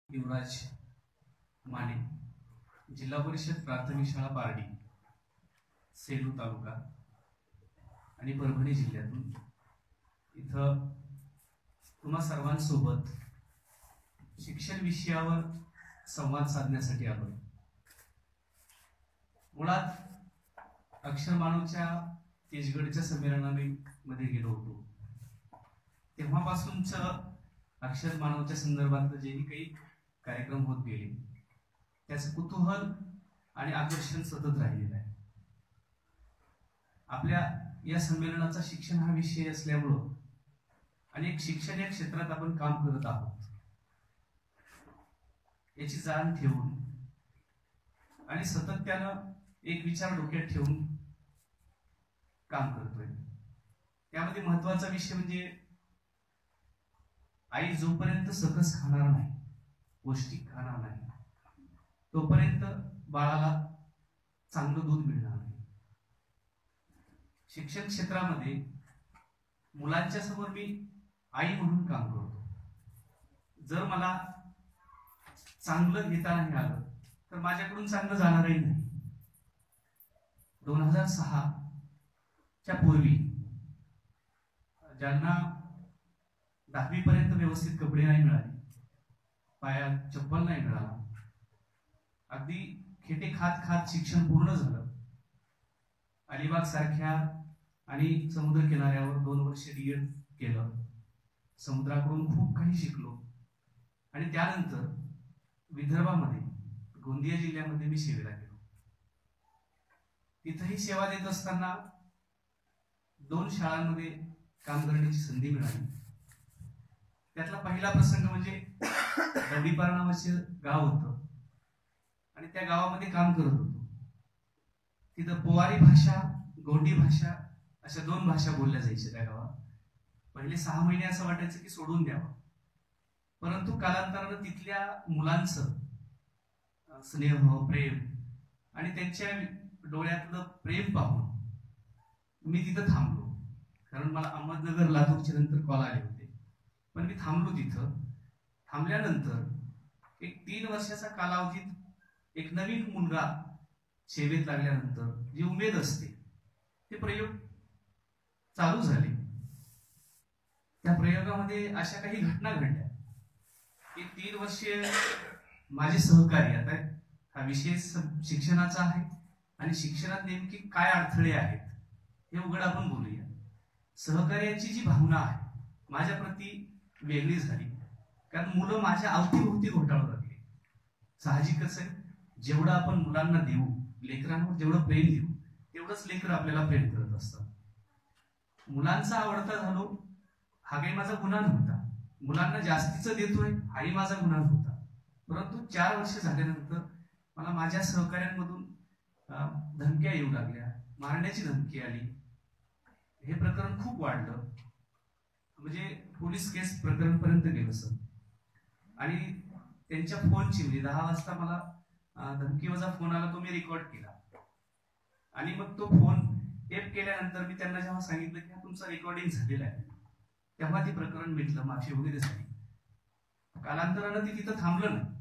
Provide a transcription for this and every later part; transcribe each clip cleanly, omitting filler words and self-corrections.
युवराज माने, जिल्हा परिषद प्राथमिक शाळा पारडी, सेलू तालुका आणि परभणी जिल्ह्यातून इथं तुम्हा सर्वांसोबत शिक्षण विषयावर संवाद साधण्यासाठी आलोय। मुळात अक्षरमानवच्या तेजगडच्या संमेलनामध्ये गेलो होतो, तेव्हापासूनच अक्षरमानवच्या संदर्भात जेही काही कार्यक्रम होत गेले त्याचं कुतूहल आणि आकर्षण सतत राहिलेलं आहे। आपल्या या संमेलनाचा शिक्षण हा विषय असल्यामुळं अनेक शिक्षण या क्षेत्रात आपण काम करत आहोत याची जाण ठेवून आणि सातत्यानं एक विचार डोक्यात ठेवून काम करतोय। त्यामध्ये महत्त्वाचा विषय म्हणजे आई जोपर्यंत सकस खाणार नाही, पौष्टिक खाणार नाही, तोपर्यंत बाळाला चांगलं दूध मिळणार नाही। शिक्षण क्षेत्रामध्ये मुलांच्या समोर मी आई म्हणून काम करतो। जर मला चांगलं घेता नाही आलं तर माझ्याकडून चांगलं जाणारही नाही। 2006 च्या पूर्वी ज्यांना 10वी पर्यंत व्यवस्थित कपडे नाही मिळाले, पायात चप्पल नाही मिळाला, अगदी खेटे खात खात शिक्षण पूर्ण झालं। अलिबाग सारख्या आणि समुद्र किनाऱ्यावर 2 वर्ष डीएड केलं, समुद्राकडून खूप काही शिकलो आणि त्यानंतर विदर्भामध्ये गोंदिया जिल्ह्यामध्ये मी सेवेला गेलो। तिथेही सेवा देत असताना 2 शाळांमध्ये काम करण्याची संधी मिळाली। त्यातला पहिला प्रसंग म्हणजे दंडीपार नावाचं गाव होतं आणि त्या गावामध्ये काम करत होतो। तिथं पोवारी भाषा, गोंडी भाषा अशा 2 भाषा बोलल्या जायच्या त्या गावात। पहिले 6 महिने असं वाटायचं की सोडून द्यावं, परंतु कालांतरानं तिथल्या मुलांचं स्नेह, प्रेम आणि त्यांच्या डोळ्यातलं प्रेम पाहून मी तिथं थांबलो। कारण मला अहमदनगर, लातूरच्या नंतर कॉल आले होते, पण मी थांबलो। तिथं थांबल्यानंतर एक 3 वर्षाचा कालावधीत एक नवीन मुलगा सेवेत लागल्यानंतर जी उमेद असते ते प्रयोग चालू झाले। त्या प्रयोगामध्ये अशा काही घटना घडल्या की 3 वर्षे माझे सहकारी, आता हा विषय शिक्षणाचा आहे आणि शिक्षणात नेमकी काय अडथळे आहेत हे उघड आपण बोलूया। सहकार्याची जी भावना आहे माझ्या प्रती वेगळी झाली, कारण मुलं माझ्या अवतीभोवती घोटाळू लागली। साहजिकच आहे, जेवढं आपण मुलांना देऊ, लेकरांवर जेवढं प्रेम देऊ तेवढंच लेकर आपल्याला प्रेम करत असतात। मुलांचा आवडता झालो हा काही माझा गुन्हा नव्हता, मुलांना जास्तीचं देतोय हाही माझा गुन्हा नव्हता, परंतु 4 वर्ष झाल्यानंतर मला माझ्या सहकार्यांमधून धमक्या येऊ लागल्या, मारण्याची धमकी आली। हे प्रकरण खूप वाढलं, म्हणजे पोलीस केस प्रकरण पर्यंत गेलं सर। आणि त्यांच्या फोनची म्हणजे 10 वाजता मला धमकीवजा फोन आला, तो मी रेकॉर्ड केला आणि मग तो फोन टेप केल्यानंतर मी त्यांना जेव्हा सांगितलं की तुमचं रेकॉर्डिंग झालेलं आहे, तेव्हा ते प्रकरण मिटलं, माफी वगैरे झाली। कालांतरानं ते तिथं थांबलं नाही।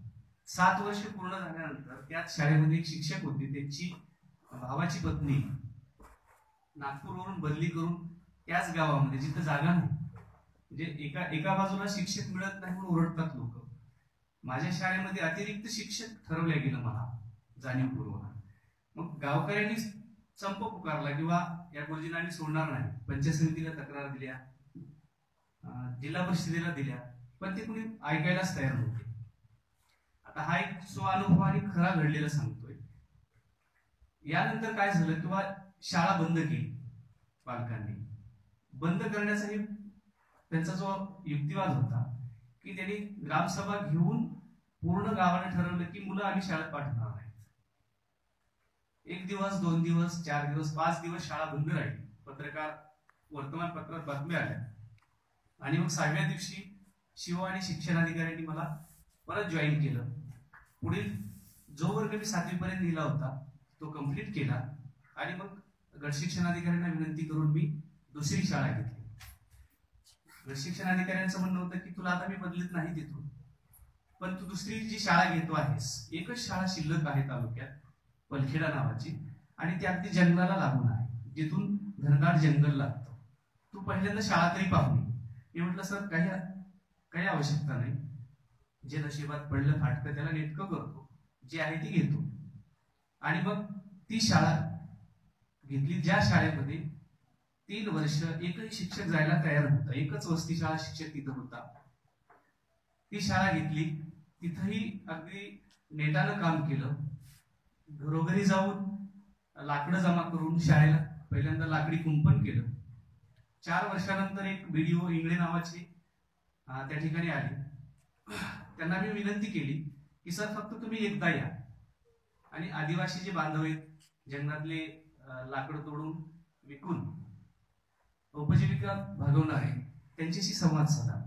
7 वर्ष पूर्ण झाल्यानंतर त्याच शाळेमध्ये एक शिक्षक होते, त्यांची भावाची पत्नी नागपूरवरून बदली करून त्याच गावामध्ये, जिथं जागा नाही, म्हणजे एका बाजूला शिक्षक मिळत नाही म्हणून ओरडतात लोक, माझ्या शाळेमध्ये अतिरिक्त शिक्षक ठरवल्या गेलं मला जाणीवपूर्वक। मग गावकऱ्यांनी संप पुकारला किंवा या गुरुजींना आम्ही सोडणार नाही, पंचायत समितीला तक्रार दिल्या, जिल्हा परिषदेला दिल्या, पण ते कुणी ऐकायलाच तयार नव्हते। आता हा एक स्वानुभव आणि खरा घडलेला सांगतोय। यानंतर काय झालं किंवा शाळा बंद केली, पालकांनी बंद करण्याचाही त्यांचा जो युक्तिवाद होता की त्यांनी ग्रामसभा घेऊन पूर्ण गावाने ठरवलं की मुलं आम्ही शाळेत पाठवणार नाहीत। 1 दिवस, 2 दिवस, 4 दिवस, 5 दिवस शाळा बंद राहिली। पत्रकार, वर्तमानपत्रात बातम्या आल्या आणि मग 6व्या दिवशी शिव आणि शिक्षणाधिकाऱ्यांनी मला परत जॉईन केलं। पुढील जो वर्ग मी 7वी पर्यंत लिहिला होता तो कंप्लीट केला आणि मग गट शिक्षणाधिकाऱ्यांना विनंती करून मी दुसरी शाळा घेतली। शिक्षणाधिकाऱ्यांचं म्हणणं होतं की तुला आता मी बदलीत नाही देतो, पण तू दुसरी जी शाळा घेतो आहेस, एकच शाळा शिल्लक आहे तालुक्यात, पलखेडा नावाची, आणि ती अगदी जंगलाला लागून आहे, जिथून घनदाट जंगल लागतं. तू पहिल्यांदा शाळा तरी पाहून. मी म्हटलं सर काही आवश्यकता नाही, जे नशिबात पडलं फाटकं त्याला नेटकं करतो, जे आहे ती घेतो. आणि मग ती शाळा घेतली, ज्या शाळेमध्ये 3 वर्ष एकही शिक्षक जायला तयार नव्हता, एकच वस्ती शाळा शिक्षक तिथं होता. ती शाळा घेतली, तिथंही अगदी नेटानं काम केलं. घरोघरी जाऊन लाकडं जमा करून शाळेला पहिल्यांदा लाकडी कुंपण केलं. 4 वर्षानंतर एक BDO इंगळे नावाचे त्या ठिकाणी आले. त्यांना मी विनंती केली की सर फक्त तुम्ही एकदा या आणि आदिवासी जे बांधव आहेत, जंगलातले लाकड तोडून विकून उपजीविका भागवणार आहे, त्यांच्याशी संवाद साधा.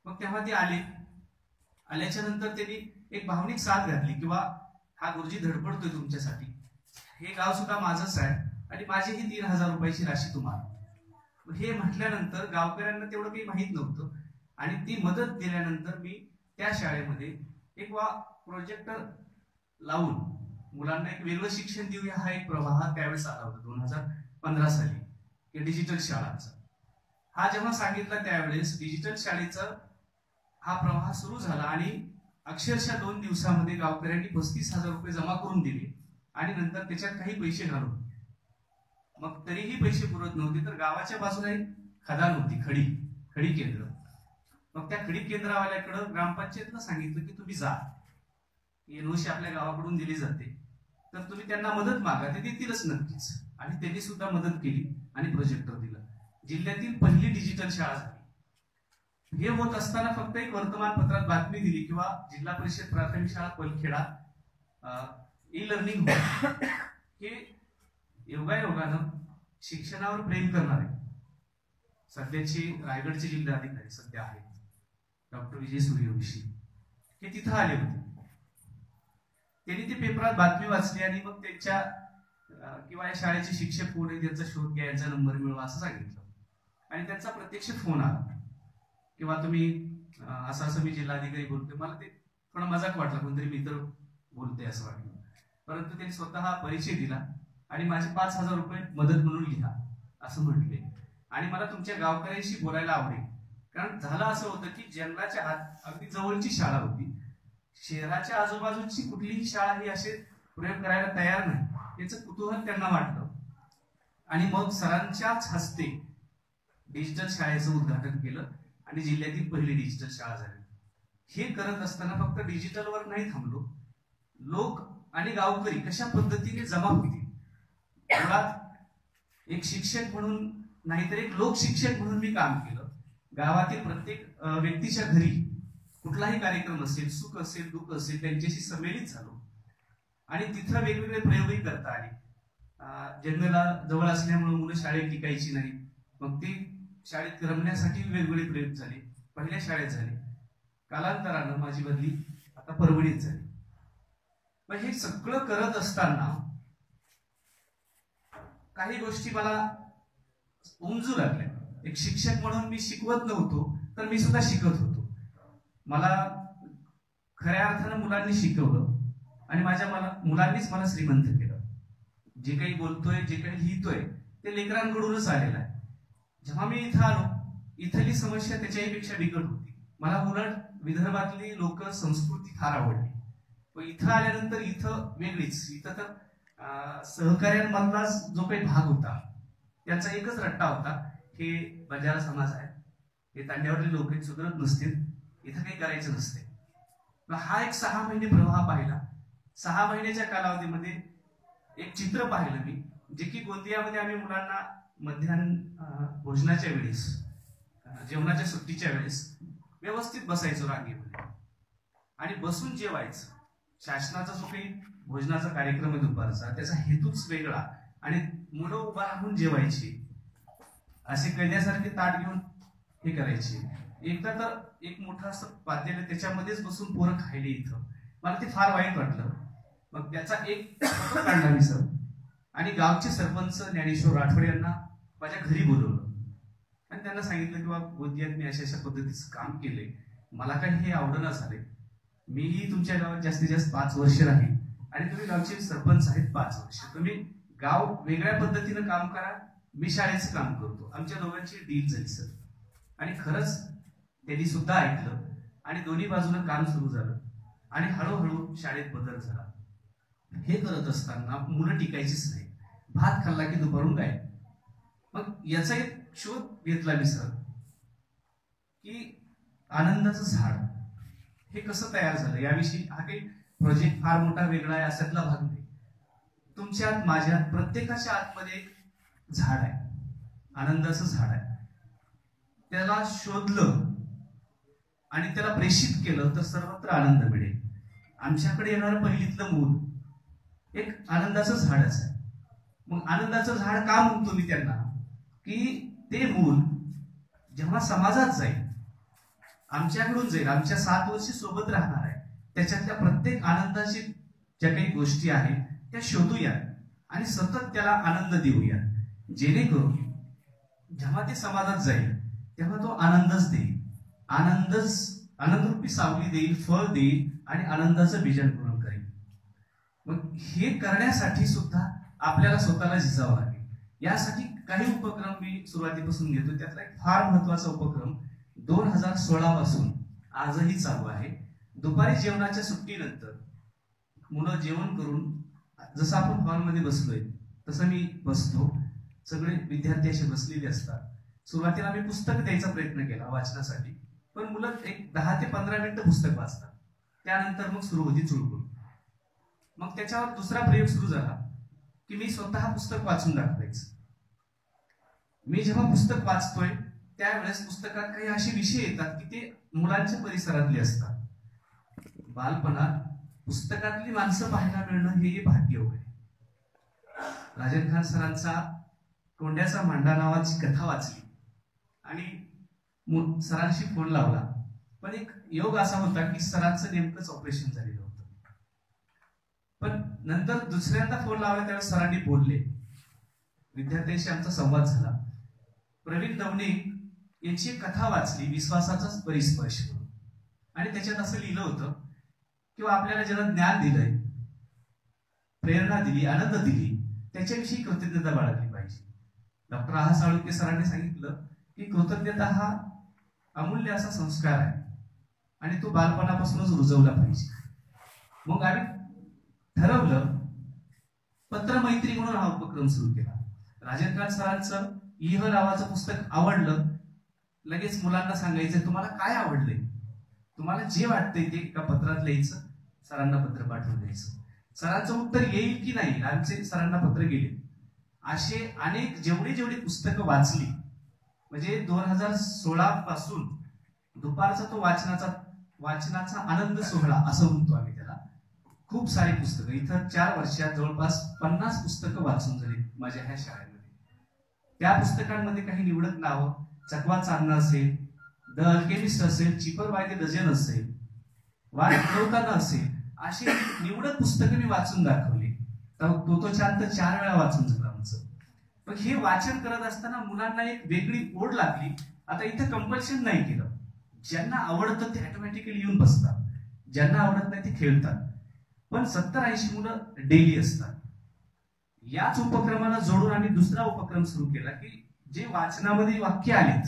मग तेव्हा ते आल्याच्या नंतर त्यांनी एक भावनिक साथ घातली किंवा हा गुरुजी धडपडतोय तुमच्यासाठी, हे गाव सुद्धा माझंच आहे आणि माझीही 3,000 रुपयाची राशी तुम्हाला. हे म्हटल्यानंतर गावकऱ्यांना तेवढं काही माहित नव्हतं आणि ती मदत दिल्यानंतर मी त्या शाळेमध्ये एक प्रोजेक्टर लावून मुलांना एक वेगळं शिक्षण देऊया हा एक प्रवाह त्यावेळेस आला होता 2015 साली डिजिटल शाळांचा. हा जेव्हा सांगितला त्यावेळेस डिजिटल शाळेचा हा प्रवाह सुरू झाला आणि अक्षरशः 2 दिवसामध्ये गावकऱ्यांनी 35,000 रुपये जमा करून दिले आणि नंतर त्याच्यात काही पैसे घालून, मग तरीही पैसे पुरत नव्हते तर गावाच्या बाजूला एक खदान होती, खडी केंद्र. मग त्या खडी केंद्रावाल्याकडं ग्रामपंचायतनं सांगितलं की तुम्ही जा, NOC आपल्या गावाकडून दिली जाते, तर तुम्ही त्यांना मदत मागा, ते देतीलच नक्कीच. आणि त्यांनी सुद्धा मदत केली आणि प्रोजेक्टर दिलं. जिल्ह्यातील पहिली डिजिटल शाळा झाली. हे होत असताना फक्त एक वर्तमानपत्रात बातमी दिली किंवा जिल्हा परिषद प्राथमिक शाळा पलखेडा ई-लर्निंग होत. हे योगायोगानं शिक्षणावर प्रेम करणारे सध्याचे रायगडचे जिल्हाधिकारी सध्या आहेत डॉक्टर विजय सूर्यवंशी, हे तिथं आले होते. त्यांनी ते पेपरात बातमी वाचली आणि मग त्यांच्या किंवा या शाळेचे शिक्षक कोण आहे त्यांचा शोध घ्या, यांचा नंबर मिळवा असं सांगितलं. आणि त्यांचा प्रत्यक्ष फोन आला किंवा तुम्ही असं मी जिल्हाधिकारी बोलतोय. मला ते थोडा मजाक वाटला, कोणतरी मित्र बोलते असं वाटलं. परंतु त्यांनी स्वतः परिचय दिला आणि माझे 5,000 रुपये मदत म्हणून लिहा असं म्हटले. आणि मला तुमच्या गावकऱ्यांशी बोलायला आवडेल, कारण झालं असं होतं की जंगलाच्या अगदी जवळची शाळा होती, शहराच्या आजूबाजूची कुठलीही शाळा ही असे प्रयोग करायला तयार नाही, याचं कुतूहल त्यांना वाटलं. आणि मग सरांच्याच हस्ते डिजिटल शाळेचं उद्घाटन केलं आणि जिल्ह्यातील पहिली डिजिटल शाळा झाली. हे करत असताना फक्त डिजिटलवर नाही थांबलो, लोक आणि गावकरी कशा पद्धतीने जमा होतील, मुळात एक शिक्षक म्हणून नाहीतर एक लोक शिक्षक म्हणून मी काम केलं. गावातील प्रत्येक व्यक्तीच्या घरी कुठलाही कार्यक्रम असेल, सुख असेल, दुःख असेल, त्यांच्याशी संमेलित झालो आणि तिथं वेगवेगळे प्रयोगही करता आले. जंगला जवळ असल्यामुळे मुलं शाळेत टिकायची नाही, मग ती शाळेत रमण्यासाठी वेगवेगळे प्रयोग झाले. पहिल्या शाळेत झाले, कालांतरानं माझी बदली आता परभणीत झाली. पण हे सगळं करत असताना काही गोष्टी मला उमजू लागल्या. एक शिक्षक म्हणून मी शिकवत नव्हतो, तर मी सुद्धा शिकत होतो. मला खऱ्या अर्थानं मुलांनी शिकवलं आणि माझ्या मुलांनीच मला श्रीमंत केलं. जे काही बोलतोय, जे काही लिहितोय ते लेकरांकडूनच आलेलं आहे. जेव्हा मी इथं आलो, इथली समस्या त्याच्याही पेक्षा बिकट होती. मला उलट विदर्भातली लोक संस्कृती फार आवडली. पण इथं आल्यानंतर इथं वेगळीच, इथं तर सहकार्यांमधलाच जो काही भाग होता त्याचा एकच रट्टा होता, हे बंजारा समाज आहे, हे तांड्यावरले लोक सुधरत नसतील, इथं काही करायचं नसते. हा एक 6 महिने प्रवाह पाहिला. 6 महिन्याच्या कालावधीमध्ये एक चित्र पाहिलं मी, जे की गोंदियामध्ये आम्ही मुलांना मध्यान्ह भोजनाच्या वेळेस, जेवणाच्या सुट्टीच्या वेळेस व्यवस्थित बसायचो रांगेमध्ये आणि बसून जेवायचं. शासनाचा जो काही भोजनाचा कार्यक्रम आहे दुपारचा, त्याचा हेतूच वेगळा आणि मुलं उभा राहून जेवायची, असे कैद्यासारखे ताट घेऊन हे करायचे. एकदा तर एक मोठं असं पातेलं त्याच्यामध्येच बसून पोरं खायले इथं. मला ते फार वाईट वाटलं. मग त्याचा एक फोटो काढला मी सर आणि गावचे सरपंच ज्ञानेश्वर राठोड यांना माझ्या घरी बोलवलं आणि त्यांना सांगितलं की बाबा गोंदियात मी अशा पद्धतीचं काम केलंय, मला काही हे आवडणं झालंय, मीही तुमच्या गावात जास्तीत जास्त 5 वर्ष राहील आणि तुम्ही गावचे सरपंच आहेत 5 वर्ष. तुम्ही गाव वेगळ्या पद्धतीनं काम करा, मी शाळेचं काम करतो. आमच्या दोघांची डील झाली सर. आणि खरंच त्यांनी सुद्धा ऐकलं आणि दोन्ही बाजूनं काम सुरू झालं आणि हळूहळू शाळेत बदल झाला. हे करत असताना मुलं टिकायचीच नाही. भात खाल्ला की दुपारून काय. मग याचा एक शोध घेतला मी सर की आनंदाचं झाड हे कसं तयार झालं याविषयी. हा काही प्रोजेक्ट फार मोठा वेगळा आहे अशातला भाग नाही. तुमच्यात माझ्यात प्रत्येकाच्या आतमध्ये एक झाड आहे, आनंदाचं झाड आहे. त्याला शोधलं आणि त्याला प्रेषित केलं तर सर्वत्र आनंद मिळेल. आमच्याकडे येणारं पहिलीतलं मूल एक आनंदाचं झाडच आहे. मग आनंदाचं झाड का म्हणतो मी त्यांना की ते मूल जेव्हा समाजात जाईल, आमच्याकडून जाईल, आमच्या 7 वर्षी सोबत राहणार आहे, त्याच्यातल्या प्रत्येक आनंदाची ज्या काही गोष्टी आहेत त्या शोधूया आणि सतत त्याला आनंद देऊया, जेणेकरून जेव्हा ते समाजात जाईल तेव्हा तो आनंदच देईल. आनंदरूपी सावली देईल, फळ देईल आणि आनंदाचं बीजांकुरण करेल. मग हे करण्यासाठी सुद्धा आपल्याला स्वतःला झिजावं लागेल. यासाठी काही उपक्रम मी सुरुवातीपासून घेतो. त्यातला एक फार महत्वाचा उपक्रम 2016 पासून आजही चालू आहे. दुपारी जेवणाच्या सुट्टीनंतर मुलं जेवण करून जसं आपण हॉलमध्ये बसलोय तसं मी बसतो. सगळे विद्यार्थी असे बसलेले असतात. सुरुवातीला मी पुस्तक द्यायचा प्रयत्न केला वाचनासाठी, पण मुलं एक 10 ते 15 मिनिटं पुस्तक वाचतात. त्यानंतर मग सुरू होती चुळबुळ. मग त्याच्यावर दुसरा प्रयोग सुरू झाला की मी स्वतः पुस्तक वाचून दाखवायचं. मी जेव्हा पुस्तक वाचतोय त्यावेळेस पुस्तकात काही असे विषय येतात की ते मुलांच्या परिसरातले असतात. बालपणात पुस्तकातली माणसं पाहायला मिळणं हे भाग्य होय. राजन खान सरांचा तोंड्याचा मांडा नावाची कथा वाचली आणि सरांशी फोन लावला. पण एक योग असा होता की सरांचं नेमकंच ऑपरेशन झालेलं होतं. पण नंतर दुसऱ्यांदा फोन लावला त्यावेळेस सरांनी बोलले. विद्यार्थ्यांशी आमचा संवाद झाला. प्रवीण दवणे यांची कथा वाचली, विश्वासाचाच परिस्पर्श म्हणून, आणि त्याच्यात असं लिहिलं होतं किंवा आपल्याला ज्याला ज्ञान दिलंय, प्रेरणा दिली, आनंद दिली, त्याच्याविषयी कृतज्ञता बाळगली पाहिजे. डॉक्टर आहा साळुंके सरांनी सांगितलं की कृतज्ञता हा अमूल्य असा संस्कार आहे आणि तो बालपणापासूनच रुजवला पाहिजे. मग आम्ही ठरवलं, पत्रमैत्री म्हणून हा उपक्रम सुरू केला. राजन सरांचं इह नावाचं पुस्तक आवडलं, लगेच मुलांना सांगायचं तुम्हाला काय आवडलंय, तुम्हाला जे वाटतंय ते एका पत्रात लिहायचं, सरांना पत्र पाठवून द्यायचं. सरांचं उत्तर येईल की नाही, आमचे सरांना पत्र गेले. असे अनेक जेवढी पुस्तकं वाचली, म्हणजे 2016 पासून दुपारचा तो वाचनाचा आनंद सोहळा असं म्हणतो आम्ही त्याला. खूप सारी पुस्तकं, इथं 4 वर्षात जवळपास 50 पुस्तकं वाचून झाली माझ्या ह्या शाळेमध्ये. त्या पुस्तकांमध्ये काही निवडक नावं, चकवा चांदणं असेल, द अल्केमिस्ट असेल, चीपर बाय द डझन असेल, वाट उडवताना असेल, अशी निवडक पुस्तकं मी वाचून दाखवली. तो शांत 4 वेळा वाचून झालं आमचं. पण हे वाचन करत असताना मुलांना एक वेगळी ओढ लागली. आता इथं कंपल्शन नाही केलं. ज्यांना आवडतं ते ऑटोमॅटिकली येऊन बसतात, ज्यांना आवडत नाही ते खेळतात. पण 70-80 मुलं डेली असतात. याच उपक्रमाला जोडून आम्ही दुसरा उपक्रम सुरू केला की जे वाचनामध्ये वाक्य आलेत,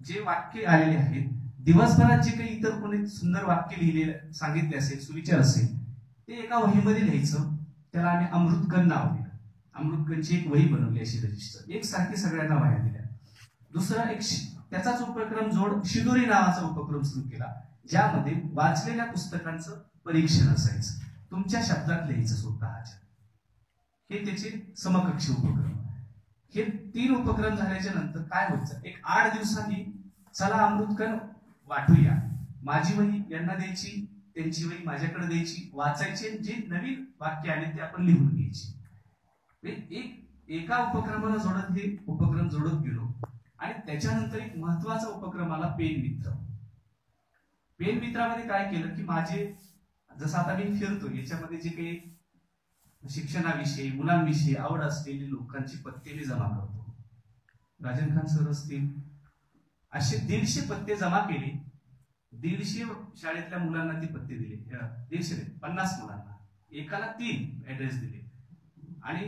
जे वाक्य आलेले आहेत, दिवसभरात जे काही इतर कोणी सुंदर वाक्य लिहिले सांगितले असेल, सुविचार असेल, ते एका वहीमध्ये लिहायचं. त्याला आम्ही अमृतगण नाव दिलं. अमृतगणची एक वही बनवली अशी रजिस्टर, एकसारखी सगळ्यांना वह्या दिल्या. दुसरा एक त्याचाच उपक्रम जोड शिदोरी नावाचा उपक्रम सुरू केला, ज्यामध्ये वाचलेल्या पुस्तकांचं परीक्षण असायचं, तुमच्या शब्दात लिहायचं स्वतःच्या. हे त्याचे समकक्ष उपक्रम. हे 3 उपक्रम झाल्याच्या नंतर काय व्हायचं, एक 8 दिवसांनी चला अमृतगण वाटूया. माझी वही यांना द्यायची, त्यांची वही माझ्याकडे द्यायची, वाचायचे, जे नवीन वाक्य आले ते आपण लिहून घ्यायची. एका उपक्रमाला जोडत हे उपक्रम जोडत गेलो. आणि त्याच्यानंतर एक महत्वाचा उपक्रम आला, पेन मित्र. पेन मित्रामध्ये काय केलं की माझे, जसं आता मी फिरतो याच्यामध्ये जे काही शिक्षणाविषयी, मुलांविषयी आवड असलेली लोकांची पत्ते मी जमा करतो. राजन खान सर असतील, असे 150 पत्ते जमा केले, 150 शाळेतल्या मुलांना ती पत्ते दिले, 150 मुलांना, एकाला 3 ऍड्रेस दिले आणि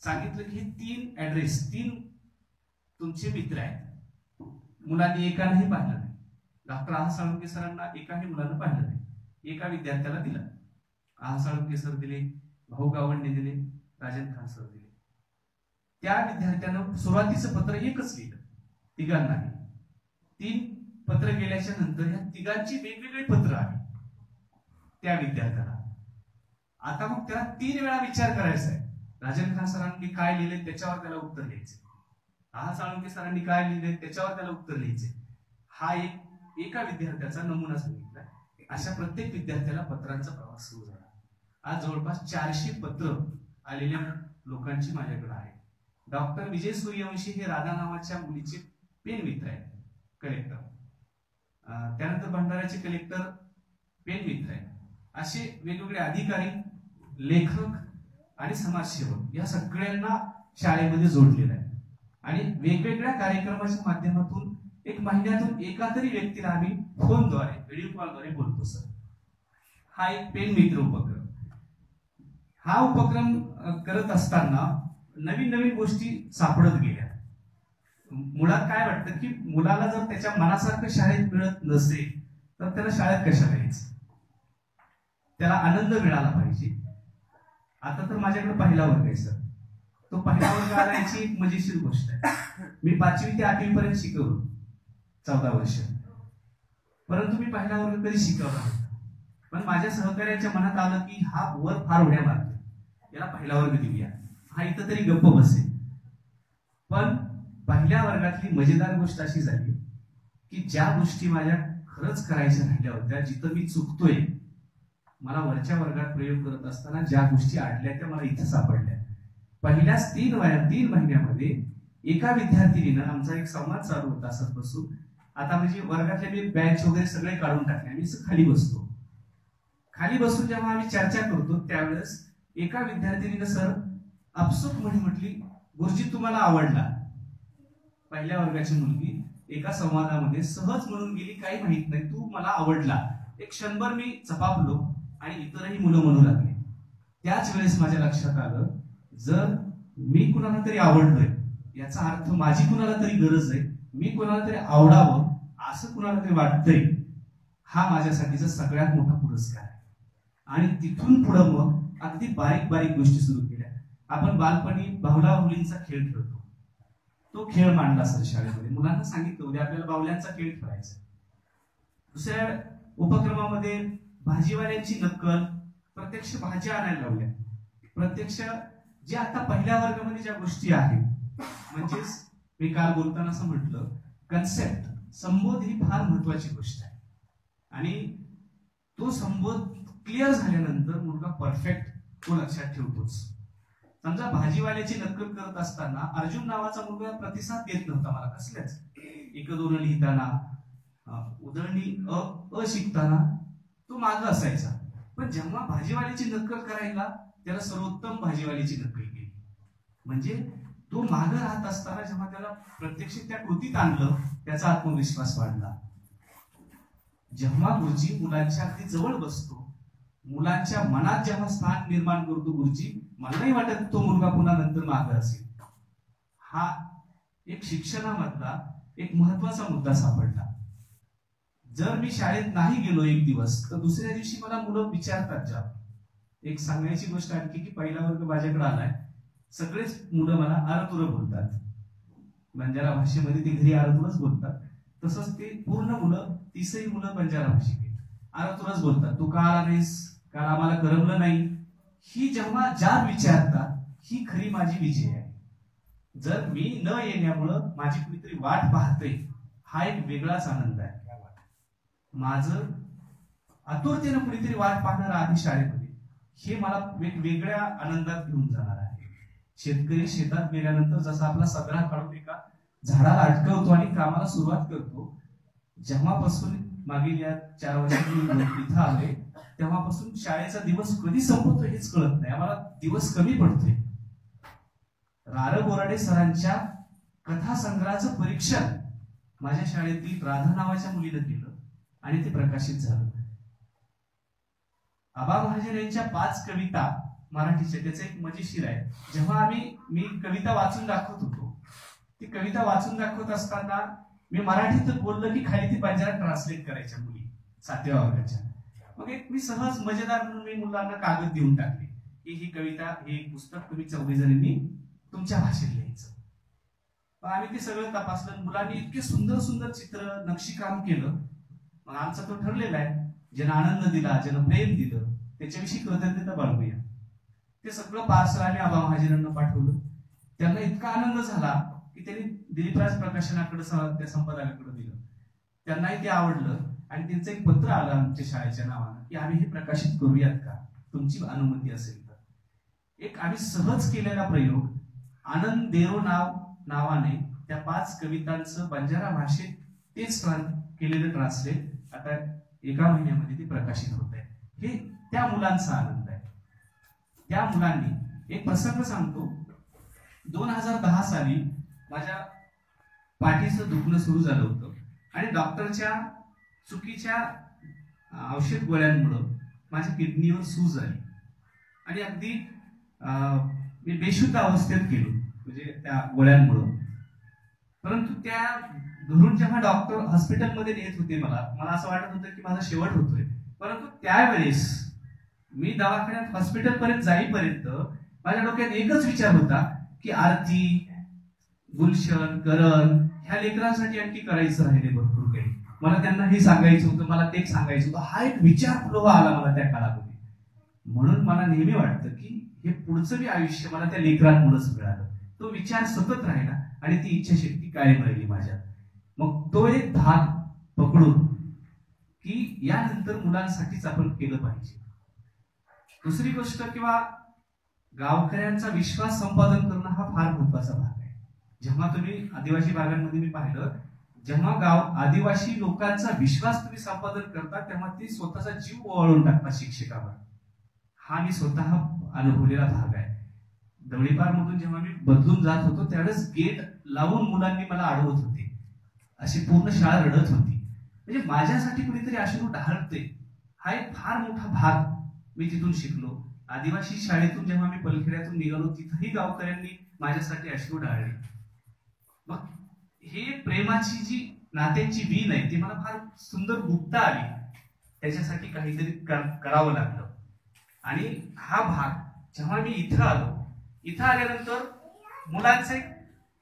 सांगितलं की हे 3 ऍड्रेस 3 तुमचे मित्र आहेत. मुलांनी एकालाही पाहिलं नाही. डॉक्टर आहा साळुंके सरांना एकाही मुलानं पाहिलं नाही. एका विद्यार्थ्याला दिला. आहा साळुंके सर दिले, भाऊ गावंडे दिले, राजन खान सर दिले. त्या विद्यार्थ्यानं सुरुवातीचं पत्र एकच लिहिलं, तिघांनाही. 3 पत्र गेल्याच्या नंतर या तिघांची वेगवेगळी पत्र आली त्या विद्यार्थ्याला. आता मग त्याला 3 वेळा विचार करायचा आहे. राजन खान सरांनी काय लिहिले त्याच्यावर त्याला उत्तर लिहायचे, आहा साळुंके सरांनी काय लिहिले त्याच्यावर त्याला उत्तर लिहायचे. हा एका विद्यार्थ्याचा नमुना सांगितला. अशा प्रत्येक विद्यार्थ्याला पत्रांचा प्रवास सुरू झाला. आज जवळपास 400 पत्र आलेल्या लोकांची माझ्याकडे आहे. डॉक्टर विजय सूर्यवंशी हे राधा नावाच्या मुलीचे पेन मित्र आहेत, कलेक्टर. त्यानंतर भंडाऱ्याचे कलेक्टर पेन मित्र आहेत. असे वेगवेगळे अधिकारी, लेखक आणि समाजसेवक या सगळ्यांना शाळेमध्ये जोडलेलं आहे. आणि वेगवेगळ्या कार्यक्रमाच्या माध्यमातून एक महिन्यातून एका तरी व्यक्तीला आम्ही फोनद्वारे, व्हिडिओ कॉलद्वारे बोलतो सर. हा एक पेन मित्र उपक्रम. हा उपक्रम करत असताना नवीन नवीन गोष्टी सापडत गेल्या. मुळात काय वाटतं की मुलाला जर त्याच्या मनासारखं शाळेत मिळत नसेल तर त्याला शाळेत कशाला यायचं, त्याला आनंद मिळाला पाहिजे. आता तर माझ्याकडे पहिला वर्ग आहे सर. तो पहिला वर्ग आणायची एक मजेशीर गोष्ट आहे. मी 5वी ते 8वी पर्यंत शिकवलो, 14 वर्ष. परंतु मी पहिला वर्ग कधी शिकवला नव्हता. पण माझ्या सहकार्याच्या मनात आलं की हा वर फार उड्या मारतो, याला पहिला वर्ग देऊया, हा इथं तरी गप्प बसेल. पण पहिल्या वर्गातली मजेदार गोष्ट अशी झाली की ज्या गोष्टी माझ्या खरंच करायच्या राहिल्या होत्या, जिथं मी चुकतोय, मला वरच्या वर्गात प्रयोग करत असताना ज्या गोष्टी आढळल्या त्या मला इथं सापडल्या. पहिल्याच 3 महिन्यामध्ये एका विद्यार्थिनीनं, आमचा एक संवाद चालू होता सर बसून, आता म्हणजे वर्गातले मी बेंच वगैरे सगळे काढून टाकले, मी खाली बसतो. खाली बसून जेव्हा आम्ही चर्चा करतो त्यावेळेस एका विद्यार्थिनीनं सर आपसूक म्हटली, गुरुजी तुम्हाला आवडला. पहिल्या वर्गाची मुलगी एका संवादामध्ये सहज म्हणून गेली, काही माहित नाही, तू मला आवडला. एक क्षणभर मी चपापलो आणि इतरही मुलं म्हणू लागले. त्याच वेळेस माझ्या लक्षात आलं, जर मी कुणाला तरी आवडलोय याचा अर्थ माझी कुणाला तरी गरज आहे, मी कुणाला तरी आवडावं असं कुणाला तरी वाटतंय, हा माझ्यासाठीचा सगळ्यात मोठा पुरस्कार आहे. आणि तिथून पुढं मग अगदी बारीक बारीक गोष्टी सुरू केल्या. आपण बालपणी बाहुला बाहुलींचा खेळ खेळतो, तो खेळ मांडला सर शाळेमध्ये. मुलांना सांगितलं उद्या आपल्याला बाहुल्यांचा खेळ खेळायचा. दुसऱ्या उपक्रमामध्ये भाजीवाल्यांची नक्कल, प्रत्यक्ष भाज्या आणायला लावल्या. प्रत्यक्ष जे आता पहिल्या वर्गामध्ये ज्या गोष्टी आहेत, म्हणजेच मी काल बोलताना असं म्हटलं, कन्सेप्ट, संबोध ही फार महत्वाची गोष्ट आहे. आणि तो संबोध क्लिअर झाल्यानंतर मुलगा परफेक्ट तो लक्षात ठेवतोच. समजा भाजीवाल्याची नक्कल करत असताना अर्जुन नावाचा मुलगा प्रतिसाद देत नव्हता मला कसल्याच. 1-2 लिहिताना, उधळणी अ शिकताना तो माग असायचा. पण जेव्हा भाजीवाल्याची नक्कल करायला त्याला सर्वोत्तम भाजीवाल्याची नक्कल केली. म्हणजे तो माग राहत असताना जेव्हा त्याला प्रत्यक्ष त्या कृतीत आणलं, त्याचा आत्मविश्वास वाढला. जेव्हा गुरुजी मुलांच्या अगदी जवळ बसतो, मुलांच्या मनात जेव्हा स्थान निर्माण करतो गुरुजी, मला नाही वाटत तो मुलगा पुन्हा नंतर मागे असेल. हा एक शिक्षणामधला एक महत्वाचा मुद्दा सापडला. जर मी शाळेत नाही गेलो एक दिवस तर दुसऱ्या दिवशी मला मुलं विचारतात. ज्या एक सांगायची गोष्ट आणखी की पहिला वर्ग माझ्याकडे आलाय, सगळेच मुलं मला आरतुर बोलतात. बंजारा भाषेमध्ये ते घरी आरतुरच बोलतात. तसंच ते पूर्ण मुलं, 30ही मुलं बंजारा भाषिक आरतुरच बोलतात. तू का आला नाहीस, काल आम्हाला करमलं नाही. ही जेव्हा ज्या विचारतात, ही खरी माझी विजय आहे. जर मी न येण्यामुळं माझी कुणीतरी वाट पाहते, हा एक वेगळाच आनंद आहे. माझं आतुरतेनं कुणीतरी वाट पाहणार आधी शाळेमध्ये, हे मला वेगवेगळ्या आनंदात घेऊन जाणार आहे. शेतकरी शेतात गेल्यानंतर जसा आपला सदरा काढून एका झाडाला अटकवतो आणि कामाला सुरुवात करतो, जेव्हापासून मागील या 4 वर्षांनी इथं आलोय तेव्हापासून शाळेचा दिवस कधी संपतोय हेच कळत नाही. आम्हाला दिवस कमी पडतोय. रार बोराडे सरांच्या कथा संग्रहाचं परीक्षण माझ्या शाळेतील राधा नावाच्या मुलीनं केलं आणि ते प्रकाशित झालं. आबा महाजन यांच्या 5 कविता मराठीच्या, त्याचं एक मजेशीर आहे. जेव्हा मी कविता वाचून दाखवत होतो, ती कविता वाचून दाखवत असताना मी मराठीत बोललं की खाली ती बंजारा ट्रान्सलेट करायच्या मुली 7व्या वर्गाच्या. मग एक मी सहज मजेदार म्हणून मी मुलांना कागद देऊन टाकले की ही कविता, हे पुस्तक तुम्ही 4 जणांनी तुमच्या भाषेत लिहायचं. आम्ही ते सगळं तपासलं. मुलांनी इतके सुंदर सुंदर चित्र, नक्षीकाम केलं. मग आमचा तो ठरलेला आहे, ज्यानं आनंद दिला, ज्यानं प्रेम दिलं, त्याच्याविषयी कृतज्ञता बाळगूया. ते सगळं पार्सल आम्ही आबा महाजनांना पाठवलं. त्यांना इतका आनंद झाला की त्यांनी दिलीपराज प्रकाशनाकडे, त्या संपादकाकडे दिलं. त्यांनाही ते आवडलं आणि त्यांचं एक पत्र आलं आमच्या शाळेच्या नावानं की आम्ही हे प्रकाशित करूयात का, तुमची अनुमती असेल तर. एक आम्ही सहज केलेला प्रयोग, आनंद देरो नावाने त्या 5 कवितांचं बंजारा भाषेत तेच केलेलं ट्रान्सलेट आता 1 महिन्यामध्ये ते प्रकाशित होत आहे. हे त्या मुलांचा आनंद आहे. त्या मुलांनी एक प्रसंग सांगतो. 2010 साली माझ्या पाठीचं दुखणं सुरू झालं होतं आणि डॉक्टरच्या चुकीच्या औषध गोळ्यांमुळं माझ्या किडनीवर सूज आली आणि अगदी मी बेशुद्ध अवस्थेत गेलो, म्हणजे त्या गोळ्यांमुळं. परंतु त्या घरून जेव्हा डॉक्टर हॉस्पिटलमध्ये नेत होते, मला असं वाटत होतं की माझा शेवट होतोय. परंतु त्यावेळेस मी दवाखान्यात हॉस्पिटलपर्यंत जाईपर्यंत माझ्या डोक्यात एकच विचार होता की आरती, गुलशन, करण ह्या लेकरांसाठी आणखी करायचं राहिले भरपूर काही. मला त्यांना हे सांगायचं होतं, मला ते सांगायचं होतं. हा एक विचार प्रवाह आला मला त्या काळामध्ये. म्हणून मला नेहमी वाटतं की हे पुढचं मी आयुष्य मला त्या लेकरांमुळेच मिळालं. तो विचार सतत राहिला आणि ती इच्छाशक्ती कायम राहिली माझ्यात. मग तो एक भाग पकडून की यानंतर मुलांसाठीच आपण केलं पाहिजे. दुसरी गोष्ट, किंवा गावकऱ्यांचा विश्वास संपादन करणं हा फार महत्वाचा भाग आहे. जेव्हा तुम्ही आदिवासी भागांमध्ये मी पाहिलं, जेव्हा आदिवासी लोकांचा विश्वास तुम्ही संपादन करता तेव्हा ती स्वतःचा जीव ओवाळून टाकतात शिक्षकावर. हा मी स्वतः अनुभवलेला भाग आहे. दवळीपार मधून जेव्हा मी बदलून जात होतो त्यावेळेस गेट लावून मुलांनी मला अडवत होते, अशी पूर्ण शाळा रडत होती. म्हणजे माझ्यासाठी कुणीतरी अश्रू ढाळते, हा एक फार मोठा भाग मी तिथून शिकलो. आदिवासी शाळेतून जेव्हा मी पलखेड्यातून निघालो तिथंही गावकऱ्यांनी माझ्यासाठी अश्रू ढाळले. मग हे प्रेमाची जी नात्यांची वीण आहे ती मला फार सुंदर गुप्ता आली. त्याच्यासाठी काहीतरी करावं लागलं. आणि हा भाग जेव्हा मी इथं आल्यानंतर मुलांचे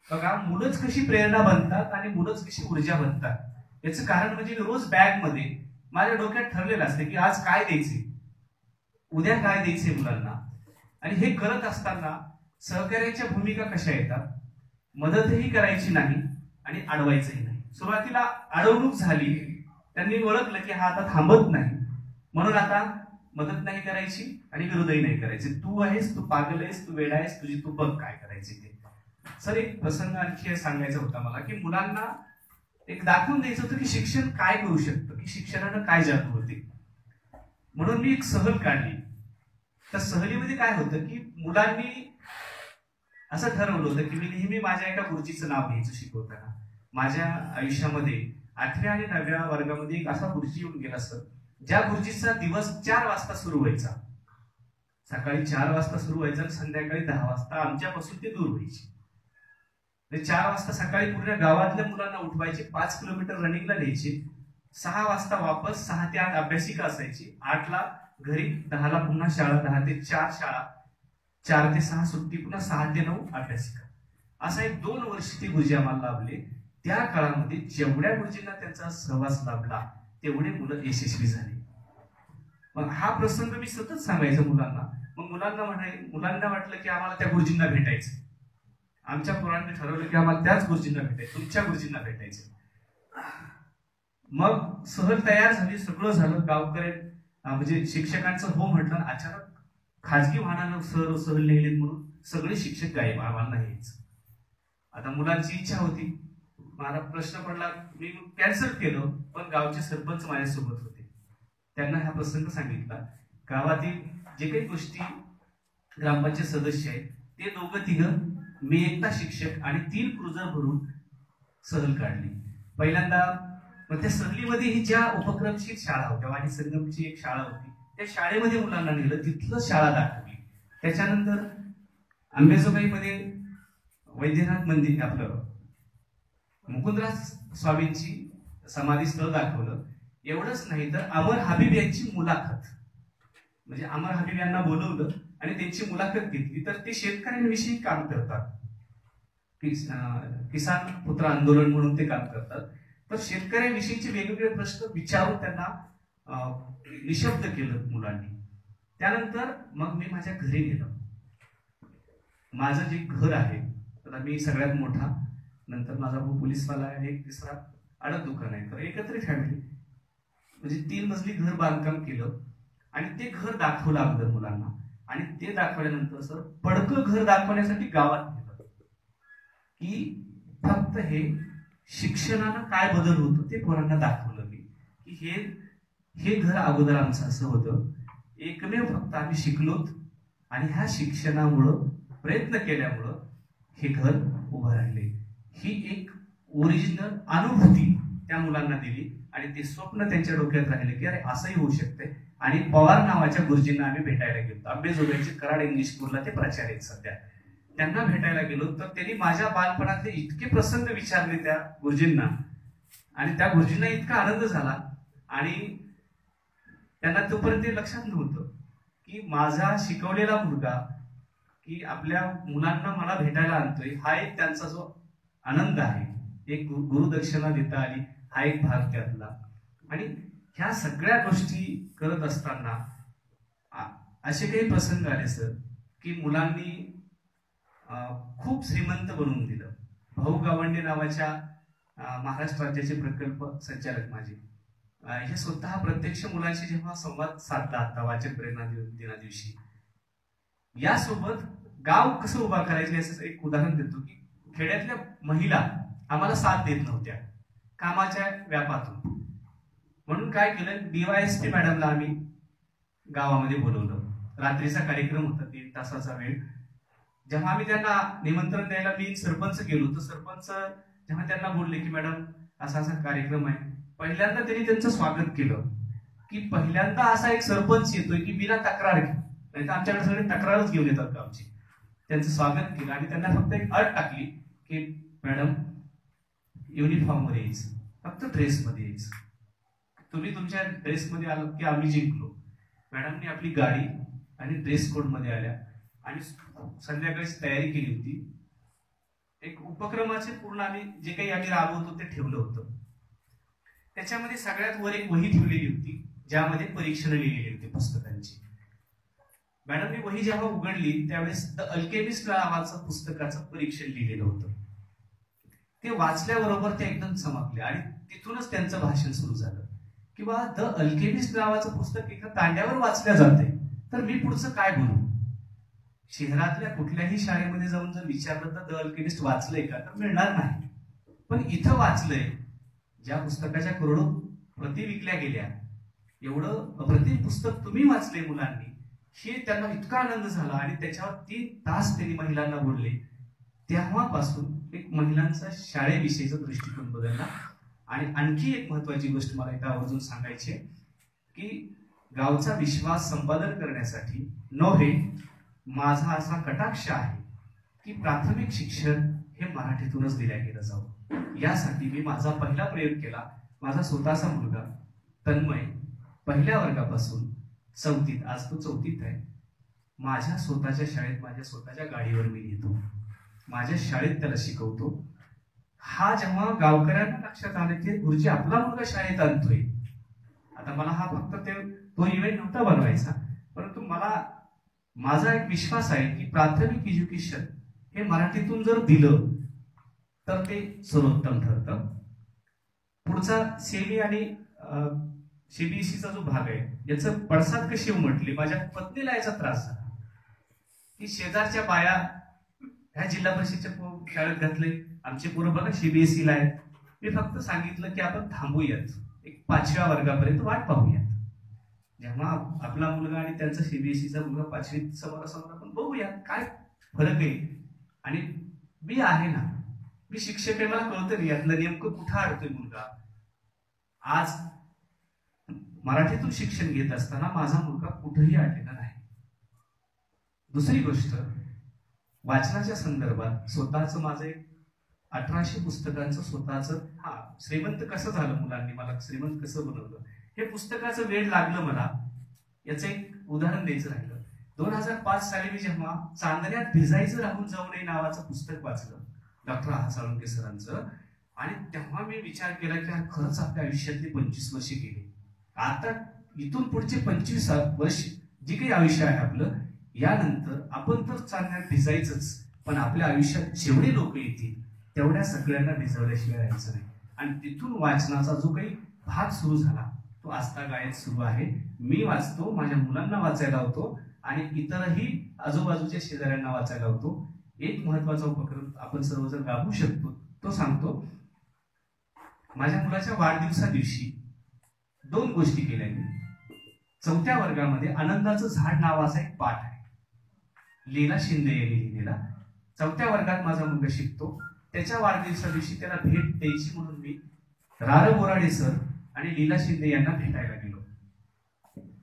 बघा, मुलंच कशी प्रेरणा बनतात आणि मुलंच कशी ऊर्जा बनतात. याचं कारण म्हणजे रोज बॅग मध्ये माझ्या डोक्यात ठरलेलं असते की आज काय द्यायचे, उद्या काय द्यायचे मुलांना. आणि हे करत असताना सहकार्याच्या भूमिका कशा येतात, मदतही करायची नाही आणि अडवायचंही नाही. सुरुवातीला अडवणूक झाली, त्यांनी ओळखलं की हा आता थांबत नाही, म्हणून आता मदत नाही करायची आणि विरोधही नाही करायची. तू आहेस, तू पागल आहेस, तू वेडा आहेस, तुझी तू बघ काय करायचे ते. सर, एक प्रसंग आणखी सांगायचा होता मला की मुलांना एक दाखवून द्यायचं होतं की शिक्षण काय करू शकतं, की शिक्षणानं काय जादू होते. म्हणून मी एक सहल काढली. त्या सहलीमध्ये काय होतं की मुलांनी असं ठरवलं होतं की मी नेहमी माझ्या एका गुरुजीचं नाव घ्यायचं शिकवताना. माझ्या आयुष्यामध्ये 8व्या आणि 9व्या वर्गामध्ये एक असा गुरुजी येऊन गेला सर, ज्या गुरुजीचा दिवस 4 वाजता सुरू व्हायचा. सकाळी 4 वाजता सुरू व्हायचा आणि संध्याकाळी 10 वाजता आमच्यापासून ते दूर व्हायचे. 4 वाजता सकाळी पूर्ण गावातल्या मुलांना उठवायचे, 5 किलोमीटर रनिंगला न्यायचे, 6 वाजता वापस, 6 ते 8 अभ्यासिका असायची, 8ला घरी, 10ला पुन्हा शाळा, 10 ते 4 शाळा, 4 ते 6 सुट्टी, पुन्हा 6 ते 9 अभ्यासिका. असा एक 2 वर्ष ते गुरुजी आम्हाला लाभले. त्या काळामध्ये जेवढ्या गुरुजींना त्यांचा सहवास लाभला तेवढे मुलं यशस्वी झाले. मग हा प्रसंग मी सतत सांगायचो मुलांना. मग मुलांना वाटलं की आम्हाला त्या गुरुजींना भेटायचं. आमच्या पोरांनी ठरवलं की आम्हाला त्याच गुरुजींना भेटायचं, तुमच्या गुरुजींना भेटायचं. मग सहल तयार झाली, सगळं झालं. गावकरी म्हणजे शिक्षकांचं हो म्हटलं, अचानक खाजगी वाहनानं सहल नेली म्हणून सगळे शिक्षक गायब, आम्हाला यायचं. आता मुलांची इच्छा होती. मला प्रश्न पडला, मी कॅन्सल केलं. पण गावचे सरपंच माझ्यासोबत होते. त्यांना हा प्रसंग सांगितला. गावातील जे काही गोष्टी ग्रामपंचायत सदस्य आहेत ते 2-3, मी एकटा शिक्षक आणि 3 क्रुझर भरून सहल काढली. पहिल्यांदा मग त्या सहलीमध्ये ही ज्या उपक्रमशील शाळा होत्या, वाणी संगमची एक शाळा होती, त्या शाळेमध्ये मुलांना नेलं, तिथलं शाळा दाखवली. त्याच्यानंतर अंबेजोगाईमध्ये वैद्यनाथ मंदिर, आपलं मुकुंदराज स्वामींची समाधी स्थळ दाखवलं. एवढंच नाही तर अमर हबीब यांची मुलाखत, म्हणजे अमर हबीब यांना बोलवलं आणि त्यांची मुलाखत घेतली. तर ते शेतकऱ्यांविषयी काम करतात, किसान पुत्र आंदोलन म्हणून ते काम करतात. तर शेतकऱ्यांविषयीचे वेगवेगळे प्रश्न विचारून त्यांना निशब्द केलं मुलांनी. त्यानंतर मग मी माझ्या घरी गेलो. माझं जे घर आहे, तर मी सगळ्यात मोठा, नंतर माझा भाऊ पोलीसवाला आहे, एक तिसरा अडत दुकान आहे. तर एकत्र फॅमिली, म्हणजे 3 मजली घर बांधकाम केलं आणि ते घर दाखवलं अगोदर मुलांना. आणि ते दाखवल्यानंतर सर पडकं घर दाखवण्यासाठी गावात नेलं, की फक्त हे शिक्षणानं काय बदल होतो ते पोरांना दाखवलं मी, की हे घर अगोदर आमचं असं होतं, एकमेव फक्त आम्ही शिकलोत आणि ह्या शिक्षणामुळं, प्रयत्न केल्यामुळं हे घर उभं राहिले. ही एक ओरिजिनल अनुभूती त्या मुलांना दिली आणि ते स्वप्न त्यांच्या डोक्यात राहिले, की अरे असंही होऊ शकते. आणि पवार नावाच्या गुरुजींना आम्ही भेटायला गेलो. अंबेजोगाईचे कराड इंग्लिश स्कूलला ते प्राचार्य आहेत सध्या. त्यांना भेटायला गेलो तर त्यांनी माझ्या बालपणातले इतके प्रसंग विचारले त्या गुरुजींना, आणि त्या गुरुजींना इतका आनंद झाला. आणि त्यांना तोपर्यंत लक्षात नव्हतं की माझा शिकवलेला मुलगा, की आपल्या मुलांना मला भेटायला आणतोय, हा एक त्यांचा जो आनंद आहे, एक गुरुदक्षिणा देता आली, हा एक भाग त्यातला. आणि ह्या सगळ्या गोष्टी करत असताना असे काही प्रसंग आले सर, की मुलांनी खूप श्रीमंत बनवून दिलं. भाऊ गावंडे नावाच्या महाराष्ट्र राज्याचे प्रकल्प संचालक माझे, हे स्वतः प्रत्यक्ष मुलांशी जेव्हा संवाद साधला आता वाचन प्रेरणा दिना दिवशी, यासोबत गाव कसं उभा करायचं याचं एक उदाहरण देतो, की खेड्यातल्या महिला आम्हाला साथ देत नव्हत्या कामाच्या व्यापातून. म्हणून काय केलं, DYSP मॅडमला आम्ही गावामध्ये बोलवलं. रात्रीचा कार्यक्रम होता, 3 तासाचा वेळ. जेव्हा आम्ही त्यांना निमंत्रण द्यायला मी सरपंच गेलो, तर सरपंच जेव्हा त्यांना बोलले की मॅडम असा असा कार्यक्रम आहे, पहिल्यांदा त्यांनी त्यांचं स्वागत केलं, की पहिल्यांदा असा एक सरपंच येतोय की बिना तक्रार, नाही तर आमच्याकडे सगळे तक्रारच घेऊन येतात गावची. त्यांचं स्वागत केलं आणि त्यांना फक्त एक अट टाकली की मॅडम युनिफॉर्म मध्ये यायचं, फक्त ड्रेसमध्ये यायचं. तुम्ही तुमच्या ड्रेसमध्ये आलात की आम्ही जिंकलो. मॅडमनी आपली गाडी आणि ड्रेस कोड मध्ये आल्या आणि संध्याकाळची तयारी केली होती. एक उपक्रमाचे पूर्ण आम्ही जे काही आम्ही राबवतो ते ठेवलं होतं. त्याच्यामध्ये सगळ्यात वर एक वही ठेवलेली होती, ज्यामध्ये परीक्षण लिहिलेली होती पुस्तकांची. मॅडमनी वही जेव्हा उघडली त्यावेळेस द अल्केमिस्ट नावाचं पुस्तकाचं परीक्षण लिहिलेलं होतं. ते वाचल्याबरोबर ते एकदम चमकले आणि तिथूनच त्यांचं भाषण सुरू झालं, किंवा द अल्केमिस्ट नावाचं पुस्तक एका तांड्यावर वाचल्या जाते, तर मी पुढचं काय बोलू. शहरातल्या कुठल्याही शाळेमध्ये जाऊन जर विचारलं तर द अल्केमिस्ट वाचलंय का, तर मिळणार नाही. पण इथं वाचलंय, ज्या पुस्तकाच्या करोडो प्रती विकल्या गेल्या, एवढं अप्रतिम पुस्तक तुम्ही वाचले मुलांनी, हे त्यांना इतका आनंद झाला. आणि त्याच्यावर 3 तास त्यांनी महिलांना बोलले. तेव्हापासून एक महिलांचा शाळेविषयीचा दृष्टिकोन बदलला. आणि आणखी एक महत्वाची गोष्ट मला इथं आवर्जून सांगायची आहे, की गावचा विश्वास संपादन करण्यासाठी नव्हे, माझा असा कटाक्ष आहे की प्राथमिक शिक्षण हे मराठीतूनच दिल्या गेलं जावं. यासाठी मी माझा पहिला प्रयोग केला. माझा स्वतःचा मुलगा तन्मय 1ल्या वर्गापासून 4थीत, आज तो 4थीत आहे, माझ्या स्वतःच्या शाळेत माझ्या स्वतःच्या गाडीवर मी येतो, माझ्या शाळेत त्याला शिकवतो. हा जेव्हा गावकऱ्यांना लक्षात आले की गुरुजी आपला मुलगा शाळेत आणतोय, आता मला हा फक्त तो इव्हेंट नव्हता बनवायचा, परंतु मला माझा एक विश्वास आहे की प्राथमिक एज्युकेशन हे मराठीतून जर दिलं तर ते सर्वोत्तम ठरतं. पुढचा सेमी आणि CBSEचा जो भाग आहे, याचं पडसाद कशी उमटली. माझ्या पत्नीला याचा त्रास झाला की शेजारच्या बाया ह्या जिल्हा परिषदच्या शाळेत घातले, आमचे पोरं बघा CBSEला आहेत. मी फक्त सांगितलं की आपण थांबूयात, एक 5व्या वर्गापर्यंत वाट पाहूयात. जेव्हा आपला मुलगा आणि त्यांचा CBSEचा मुलगा 5वीत समोरासमोर आपण बघूया काय फरक आहे. आणि मी आहे ना, मी शिक्षक आहे, मला कळतं नाही यातलं नेमकं कुठं अडतोय मुलगा. आज मराठीतून शिक्षण घेत असताना माझा मुलगा कुठेही आलेला नाही. दुसरी गोष्ट, वाचनाच्या संदर्भात स्वतःचं माझं 1800 पुस्तकांचं स्वतःचं, श्रीमंत कसं झालं, मुलांनी मला श्रीमंत कसं बनवलं, हे पुस्तकाचं वेळ लागलं मला. याचं एक उदाहरण द्यायचं राहिलं. 2005 साली मी जेव्हा चांदण्यात भिजायचं राहून जाऊ नये नावाचं पुस्तक वाचलं डॉक्टर साळुंखे सरांचं, आणि तेव्हा मी विचार केला की खरंच आपल्या आयुष्यातली 25 वर्ष गेली. आता इथून पुढचे 25 वर्ष जी काही आयुष्य आहे आपलं, यानंतर आपण तर चांदण्यात भिजायचंच, पण आपल्या आयुष्यात जेवढे लोक येतील तेवढ्या सगळ्यांना भिजवल्याशिवाय राहायचं नाही. आणि तिथून वाचनाचा जो काही भाग सुरू झाला तो आजतागायत सुरू आहे. मी वाचतो, माझ्या मुलांना वाचायला होतो आणि इतरही आजूबाजूच्या शेजाऱ्यांना वाचायला होतो. एक महत्वाचा उपक्रम आपण सर्वजण राबवू शकतो तो सांगतो. माझ्या मुलाच्या वाढदिवसा दिवशी 2 गोष्टी केल्या मी. 4थ्या वर्गामध्ये आनंदाचं झाड नावाचा एक पाठ आहे, लीला शिंदे यांनी लिहिलेला. 4थ्या वर्गात माझा मुलगा शिकतो. त्याच्या वाढदिवसा दिवशी त्याला भेट द्यायची म्हणून मी रार बोराडे सर आणि लीला शिंदे यांना भेटायला गेलो.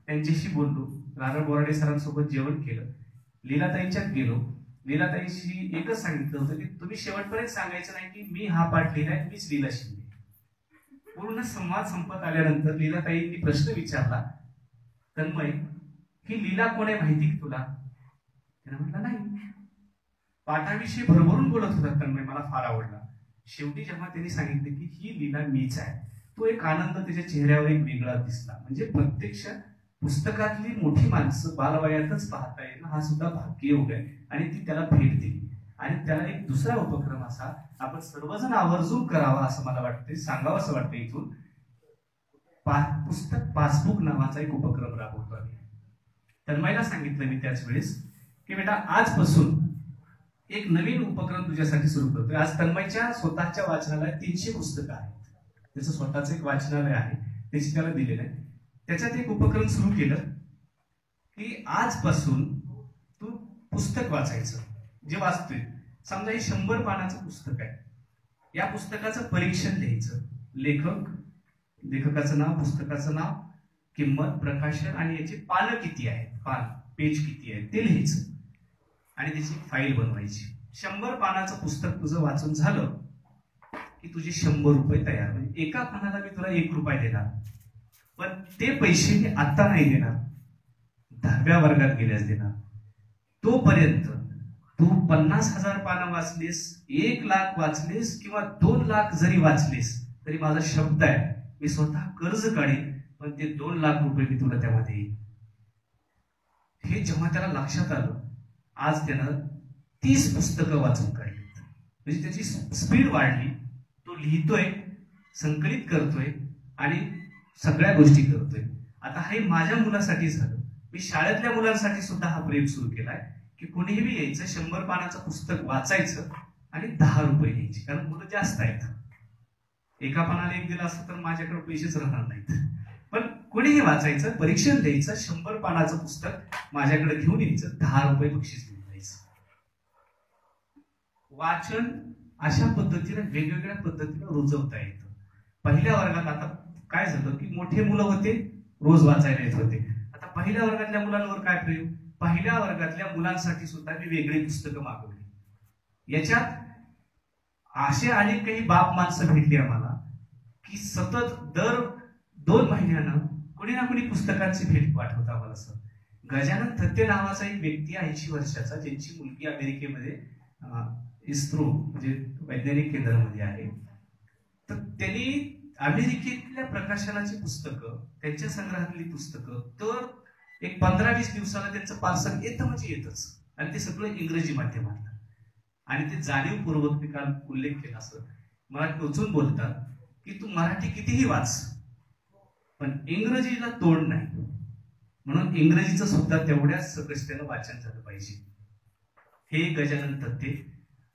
त्यांच्याशी बोललो, रार बोराडे सरांसोबत जेवण केलं, लीलाताईंच्यात गेलो. लीलाताईंशी एकच सांगितलं होतं की तुम्ही शेवटपर्यंत सांगायचं नाही की मी हा पाठ लिहिलाय, मीच लीला शिंदे. पूर्ण संवाद संपत आल्यानंतर लीलाताईंनी प्रश्न विचारला, तन्मय ही लीला कोण आहे माहिती की तुला? त्यानं म्हटलं नाही. पाठाविषयी भरभरून बोलत होता तन्मय, मला फार आवडला. शेवटी जेव्हा त्यांनी सांगितले की ही लीला मीच आहे, तो एक आनंद त्याच्या चेहऱ्यावर एक वेगळा दिसला. म्हणजे प्रत्यक्ष पुस्तकातली मोठी माणसं बालवयातच पाहता येणं हा सुद्धा भाग्ययोग आहे. आणि ती त्याला भेट दिली. आणि त्याला एक दुसरा उपक्रम असा आपण सर्वजण आवर्जून करावा असं मला वाटते, सांगावं असं वाटतं इथून. पुस्तक पासबुक नावाचा एक उपक्रम राबवतो आम्ही. तन्मयला सांगितलं मी त्याच वेळेस की बेटा आजपासून एक नवीन उपक्रम तुझ्यासाठी सुरू करतोय. आज तन्मयच्या स्वतःच्या वाचनालयात 300 पुस्तकं आहेत. त्याचं स्वतःच एक वाचनालय आहे, त्याची त्याला दिलेलं आहे. त्याच्यात एक उपक्रम सुरू केलं की आजपासून तू पुस्तक वाचायचं जे वाचतोय. समजा हे 100 पानाचं पुस्तक आहे, या पुस्तकाचं परीक्षण लिहायचं. लेखकाचं नाव, पुस्तकाचं नाव, किंमत, प्रकाशन आणि याची पानं किती आहेत, पेज किती आहेत ते लिहायचं आणि त्याची फाईल बनवायची. 100 पानाचं पुस्तक तुझं वाचून झालं की तुझे 100 रुपये तयार. म्हणजे एका पानाला मी तुला 1 रुपया देणार, पण ते पैसे मी आता नाही देणार, 10व्या वर्गात गेल्यास देणार. तोपर्यंत तू 50,000 पानं वाचलीस, 1 लाख वाचलीस किंवा 2 लाख जरी वाचलीस तरी माझा शब्द आहे मी स्वतः कर्ज काढीन, पण ते 2 लाख रुपये मी तुला त्यामध्ये येईल. हे जेव्हा त्याला लक्षात आलं, आज त्यानं 30 पुस्तकं वाचून काढली. म्हणजे त्याची स्पीड वाढली. तो लिहितोय, संकलित करतोय आणि सगळ्या गोष्टी करतोय. आता हे माझ्या मुलासाठी झालं. मी शाळेतल्या मुलांसाठी सुद्धा हा प्रयोग सुरू केलाय की कोणीही यायचं, 100 पानाचं पुस्तक वाचायचं आणि 10 रुपये घ्यायचे. कारण मुलं जास्त आहेत. एका पानाला 1 दिला असतं तर माझ्याकडे पैसेच राहणार नाहीत. पण कोणीही वाचायचं, परीक्षण द्यायचं, 100 पानाचं पुस्तक माझ्याकडे घेऊन यायचं, 10 रुपये बक्षीस घेऊन जायचं. वाचन अशा पद्धतीने वेगवेगळ्या पद्धतीने रुजवता येतं. पहिल्या वर्गात आता काय झालं की मोठे मुलं होते, रोज वाचायला येत होते. आता पहिल्या वर्गातल्या मुलांवर काय प्रयोग, पहिल्या वर्गातल्या मुलांसाठी सुद्धा मी वेगळी पुस्तकं मागवली. याच्यात असे अनेक काही बाप माणसं भेटली आम्हाला की सतत दर 2 महिन्यानं कोणी ना कोणी पुस्तकांची भेट पाठवत आम्हाला. सर गजानन थत्ते नावाचा एक व्यक्ती 80 वर्षाचा, ज्यांची मुलगी अमेरिकेमध्ये इस्रो म्हणजे वैज्ञानिक केंद्रामध्ये आहे. तर त्यांनी अमेरिकेतल्या प्रकाशनाची पुस्तकं, त्यांच्या संग्रहातली पुस्तकं तर एक 15-20 दिवसाला त्यांचं पार्सल येतं म्हणजे येतच. आणि ते सगळं इंग्रजी माध्यमातलं. आणि ते जाणीवपूर्वक मी काल उल्लेख केला असं मला टोचून बोलतात की तू मराठी कितीही वाच पण इंग्रजीला तोड नाही. म्हणून इंग्रजीचं सुद्धा तेवढ्याच सकसतेनं वाचन झालं पाहिजे. हे गजानन थत्ते.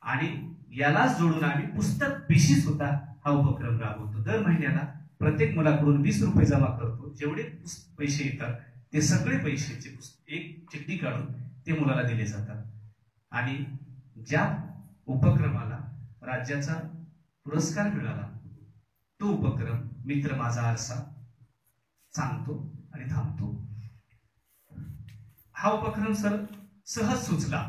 आणि यालाच जोडून आम्ही पुस्तक पिशी सुद्धा हा उपक्रम राबवतो. दर महिन्याला प्रत्येक मुलाकडून 20 रुपये जमा करतो. जेवढे पैसे येतात ते सगळे पैशाचे एक चिठ्ठी काढून ते मुलाला दिले जातात. आणि ज्या उपक्रमाला राज्याचा पुरस्कार मिळाला तो उपक्रम मित्र माझा आरसा सांगतो आणि थांबतो. हा उपक्रम सर सहज सुचला.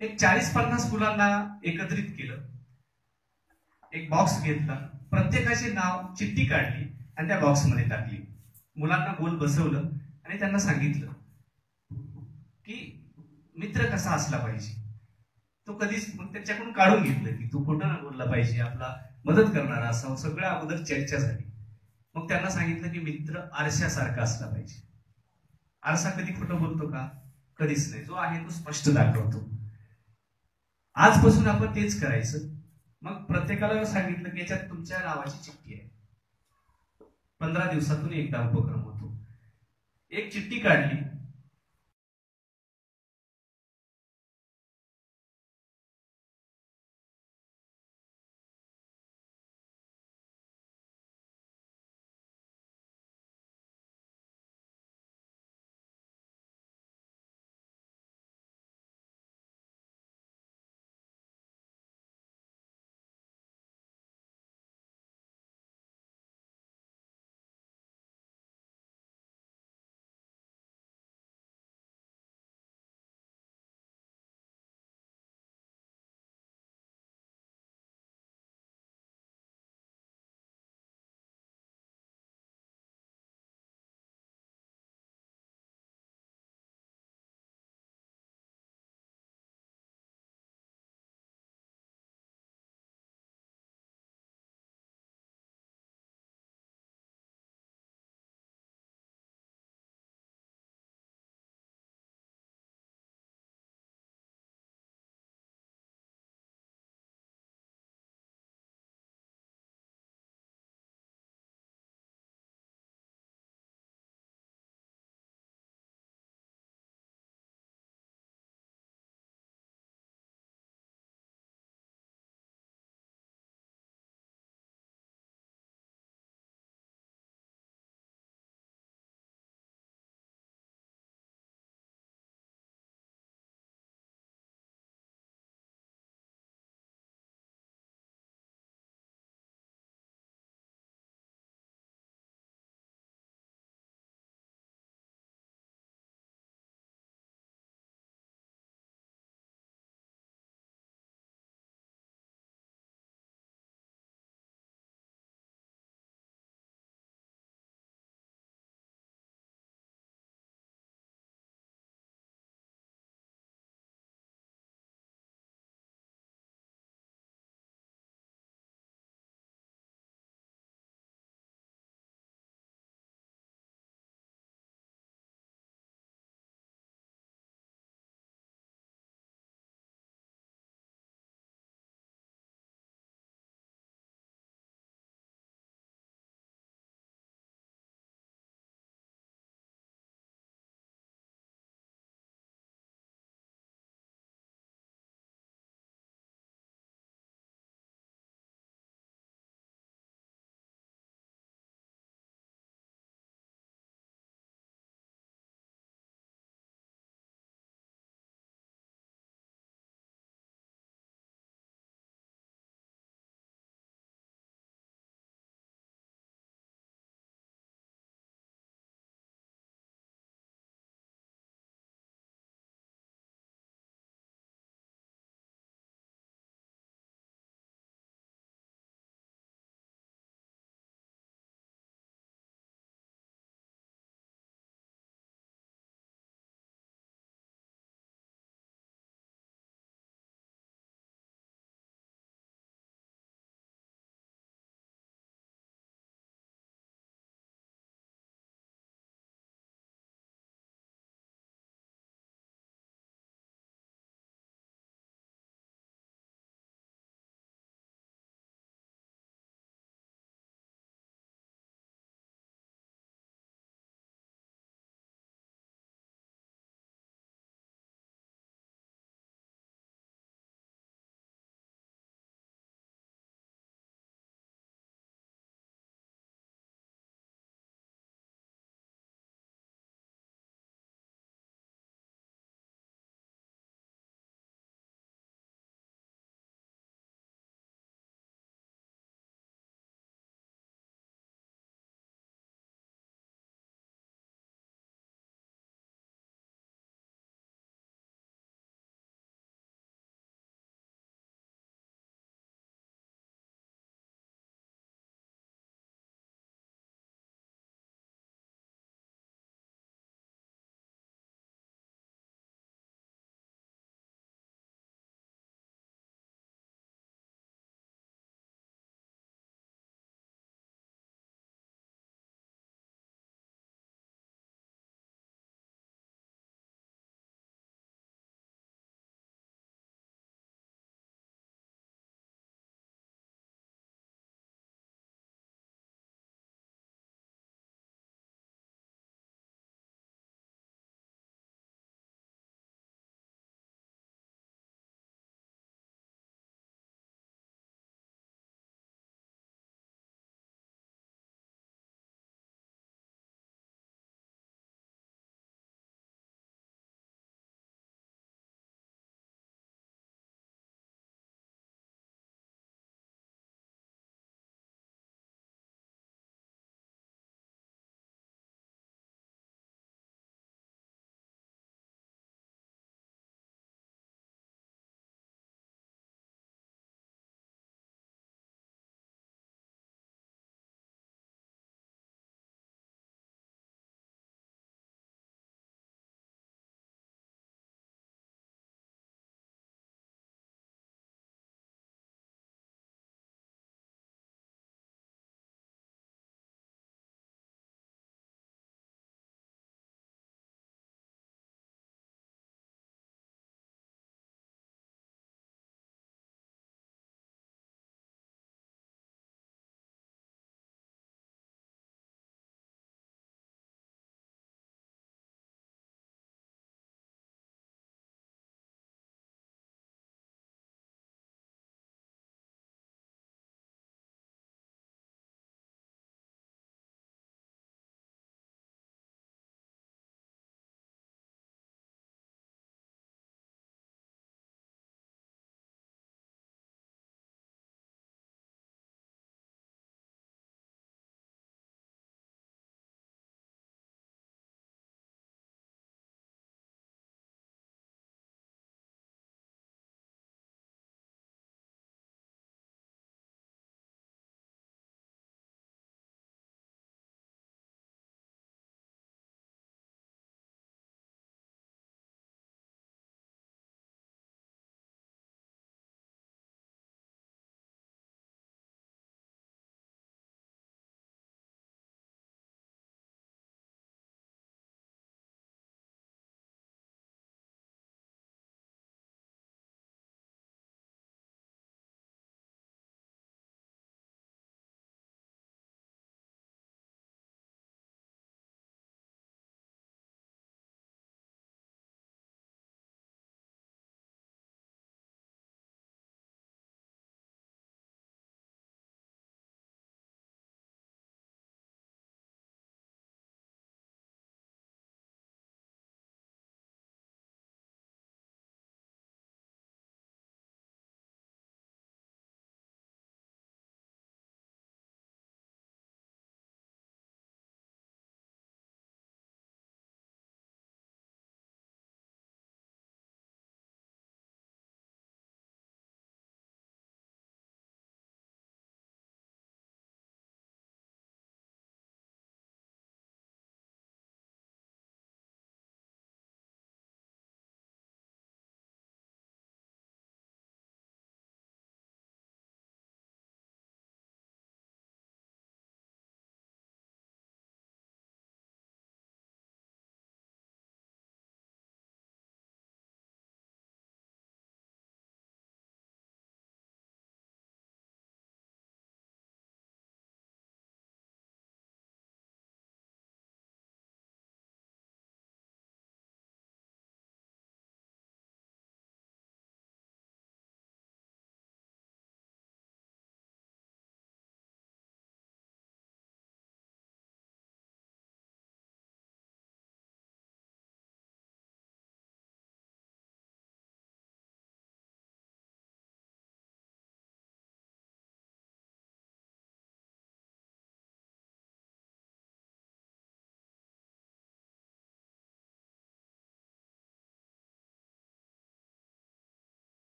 एक 40-50 मुलांना एकत्रित केलं, एक बॉक्स घेतला, प्रत्येकाचे नाव चिठ्ठी काढली आणि त्या बॉक्समध्ये टाकली. मुलांना गोल बसवलं आणि त्यांना सांगितलं की मित्र कसा असला पाहिजे. तो कधीच मग त्याच्याकडून काढून घेतलं की तू खोटं न बोलला पाहिजे, आपला मदत करणारा असावं. सगळ्या अगोदर चर्चा झाली. मग त्यांना सांगितलं की मित्र आरशासारखा असला पाहिजे. आरसा कधी खोटं बोलतो का? कधीच नाही. जो आहे तो स्पष्ट दाखवतो. आजपासून आपण तेच करायचं. मग प्रत्येकाला सांगितलं की याच्यात तुमच्या नावाची चिठ्ठी आहे. 15 दिवसातून एकदा उपक्रम होतो. एक चिठ्ठी काढली